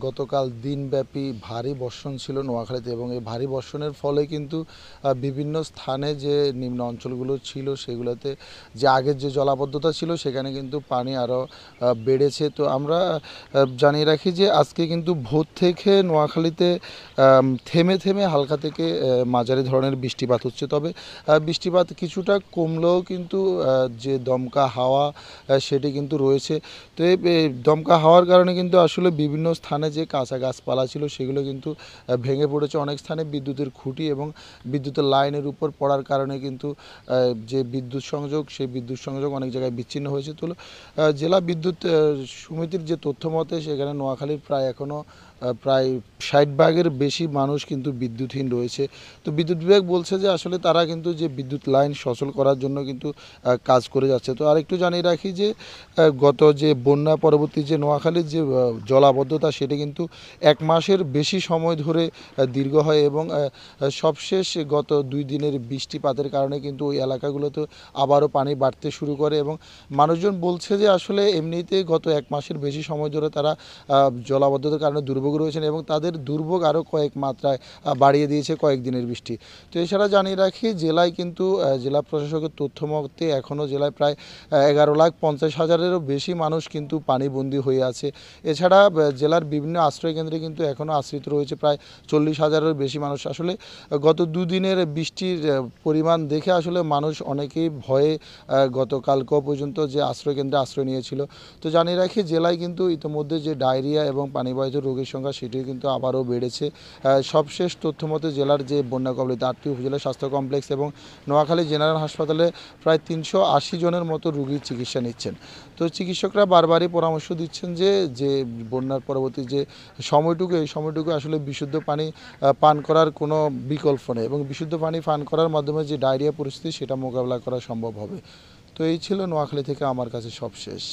গতকাল দিনব্যাপী ভারী বর্ষণ ছিল নোয়াখালীতে এবং এই ভারী বর্ষণের ফলে কিন্তু বিভিন্ন স্থানে যে নিম্ন অঞ্চলগুলো ছিল সেগুলোতে যে আগের যে জলাবদ্ধতা ছিল সেখানে কিন্তু পানি আরও বেড়েছে। তো আমরা জানিয়ে রাখি যে আজকে কিন্তু ভোর থেকে নোয়াখালীতে থেমে থেমে হালকা থেকে মাঝারি ধরনের বৃষ্টিপাত হচ্ছে। তবে বৃষ্টিপাত কিছুটা কমলেও কিন্তু যে দমকা হাওয়া সেটি কিন্তু রয়েছে। তো এই দমকা হাওয়ার কারণে কিন্তু আসলে বিভিন্ন স্থানে যে কাঁচা গাছপালা ছিল সেগুলো কিন্তু ভেঙে পড়েছে। অনেক স্থানে বিদ্যুতের খুঁটি এবং বিদ্যুতের লাইনের উপর পড়ার কারণে কিন্তু যে বিদ্যুৎ সংযোগ সেই বিদ্যুৎ সংযোগ অনেক জায়গায় বিচ্ছিন্ন হয়েছে। তো জেলা বিদ্যুৎ সমিতির যে তথ্য মতে সেখানে নোয়াখালীর প্রায় এখনও প্রায় 60 ভাগের বেশি মানুষ কিন্তু বিদ্যুৎহীন রয়েছে। তো বিদ্যুৎ বিভাগ বলছে যে আসলে তারা কিন্তু যে বিদ্যুৎ লাইন সচল করার জন্য কিন্তু কাজ করে যাচ্ছে। তো আরেকটু জানিয়ে রাখি যে গত যে বন্যা পরবর্তী যে নোয়াখালীর যে জলাবদ্ধতা সেটি কিন্তু 1 মাসের বেশি সময় ধরে দীর্ঘ হয় এবং সবশেষ গত 2 দিনের বৃষ্টিপাতের কারণে কিন্তু ওই এলাকাগুলোতে আবারও পানি বাড়তে শুরু করে এবং মানুষজন বলছে যে আসলে এমনিতে গত 1 মাসের বেশি সময় ধরে তারা জলাবদ্ধতার কারণে দুর্ভোগ রয়েছেন এবং তাদের দুর্ভোগ আরও কয়েক মাত্রায় বাড়িয়ে দিয়েছে কয়েকদিনের বৃষ্টি। তো এছাড়া জানিয়ে রাখি জেলায় কিন্তু জেলা প্রশাসকের তথ্য মতে এখনও জেলায় প্রায় 11,50,000-এরও বেশি মানুষ কিন্তু পানিবন্দী হয়ে আছে। এছাড়া জেলার বিভিন্ন আশ্রয়কেন্দ্রে কিন্তু এখনও আশ্রিত রয়েছে প্রায় 40,000-এরও বেশি মানুষ। আসলে গত 2 দিনের বৃষ্টির পরিমাণ দেখে আসলে মানুষ অনেকেই ভয়ে গতকালকেও পর্যন্ত যে আশ্রয়কেন্দ্রে আশ্রয় নিয়েছিল। তো জানিয়ে রাখি জেলায় কিন্তু ইতিমধ্যে যে ডায়রিয়া এবং পানিবাহিত রোগের সংখ্যা সেটিও কিন্তু আবারও বেড়েছে। সবশেষ তথ্য মতে জেলার যে বন্যা কবলিত 8টি উপজেলা স্বাস্থ্য কমপ্লেক্স এবং নোয়াখালী জেনারেল হাসপাতালে প্রায় 380 জনের মতো রোগীর চিকিৎসা নিচ্ছেন। তো চিকিৎসকরা বারবারই পরামর্শ দিচ্ছেন যে বন্যার পরবর্তী যে সময়টুকু এই সময়টুকু আসলে বিশুদ্ধ পানি পান করার কোনো বিকল্প নেই এবং বিশুদ্ধ পানি পান করার মাধ্যমে যে ডায়রিয়া পরিস্থিতি সেটা মোকাবেলা করা সম্ভব হবে। তো এই ছিল নোয়াখালী থেকে আমার কাছে সবশেষ।